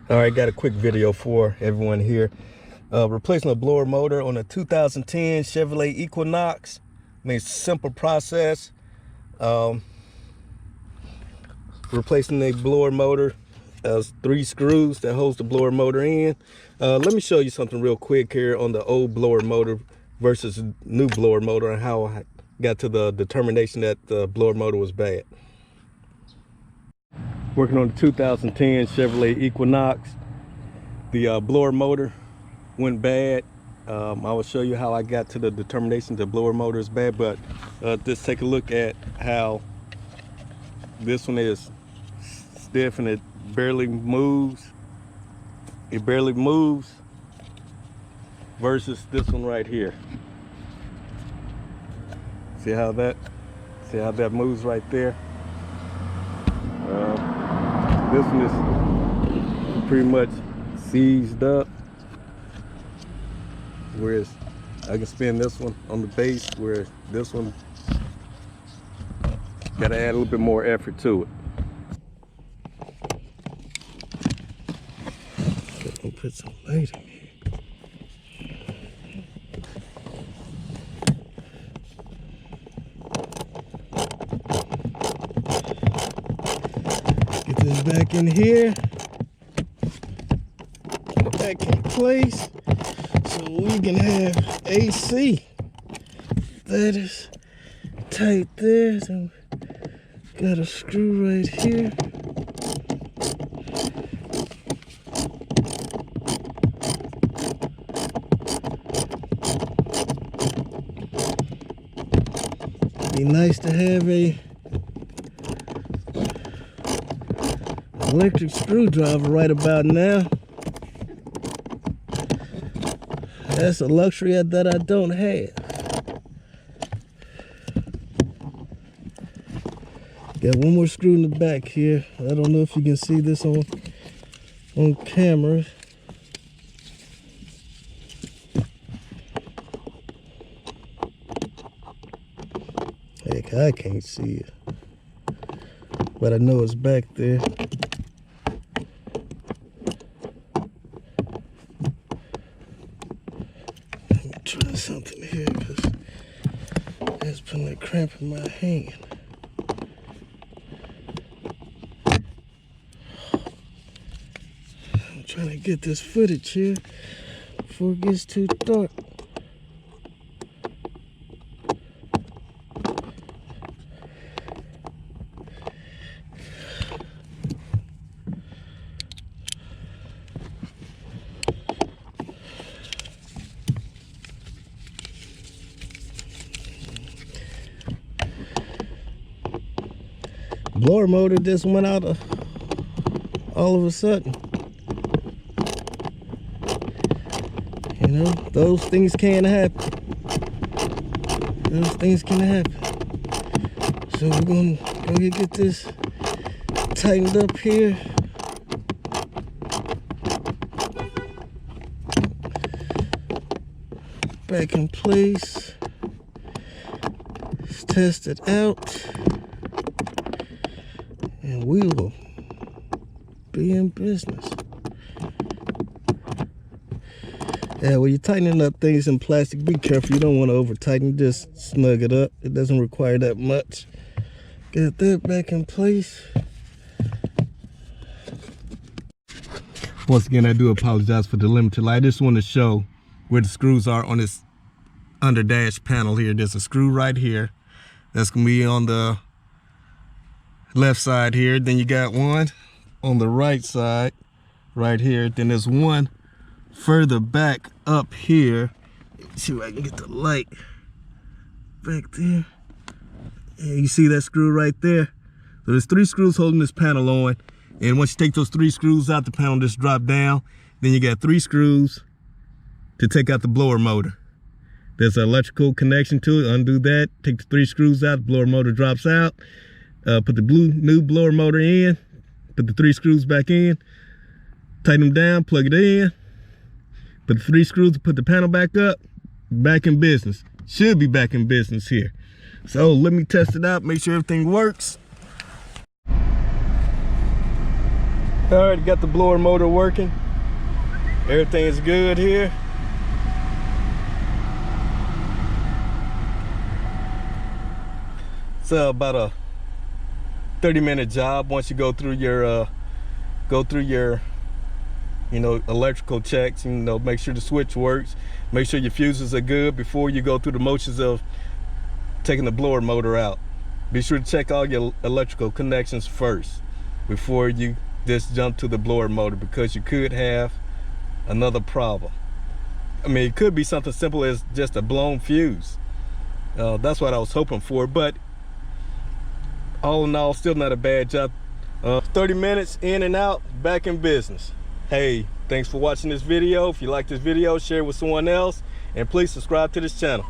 All right, got a quick video for everyone here. Replacing a blower motor on a 2010 Chevy Equinox. I mean, simple process. Replacing the blower motor. 3 screws that holds the blower motor in. Let me show you something real quick here on the old blower motor versus new blower motor and how I got to the determination that the blower motor was bad. Working on the 2010 Chevrolet Equinox, the blower motor went bad. I will show you how I got to the determination the blower motor is bad, but just take a look at how this one is stiff and it barely moves. It barely moves versus this one right here. See how that moves right there? This one is pretty much seized up, whereas I can spin this one on the base, where this one gotta add a little bit more effort to it. I'll put some light in here. Get this back in here. Get it back in place so we can have AC. That is tight there. So got a screw right here. Be nice to have a electric screwdriver right about now. That's a luxury that I don't have. Got one more screw in the back here. I don't know if you can see this on camera. Heck, I can't see it, but I know it's back there. Let me try something here because it's putting a cramp in my hand. I'm trying to get this footage here before it gets too dark. Blower motor just went out all of a sudden. You know, those things can happen. Those things can happen. So we're gonna go get this tightened up here. Back in place. Let's test it out. And we will be in business. Yeah, when you're tightening up things in plastic, be careful. You don't want to over tighten, just snug it up. It doesn't require that much. Get that back in place. Once again, I do apologize for the limited light. I just want to show where the screws are on this under dash panel here. There's a screw right here. That's going to be on the left side here. Then you got one on the right side right here. Then there's one further back up here. Let's see if I can get the light back there. Yeah, you see that screw right there? So there's 3 screws holding this panel on, and once you take those 3 screws out, the panel just drop down. Then you got 3 screws to take out the blower motor. There's an electrical connection to it. Undo that, take the 3 screws out, the blower motor drops out. Put the new blower motor in, put the 3 screws back in, tighten them down, plug it in, put the 3 screws, put the panel back up, back in business. Should be back in business here. So let me test it out, make sure everything works. All right, got the blower motor working. Everything's good here. It's about a 30-minute job once you go through your electrical checks. Make sure the switch works, make sure your fuses are good before you go through the motions of taking the blower motor out. Be sure to check all your electrical connections first before you just jump to the blower motor, because you could have another problem. I mean, it could be something simple as just a blown fuse. That's what I was hoping for, but all in all, still not a bad job. 30 minutes in and out, back in business. Hey, thanks for watching this video. If you like this video, share it with someone else, and please subscribe to this channel.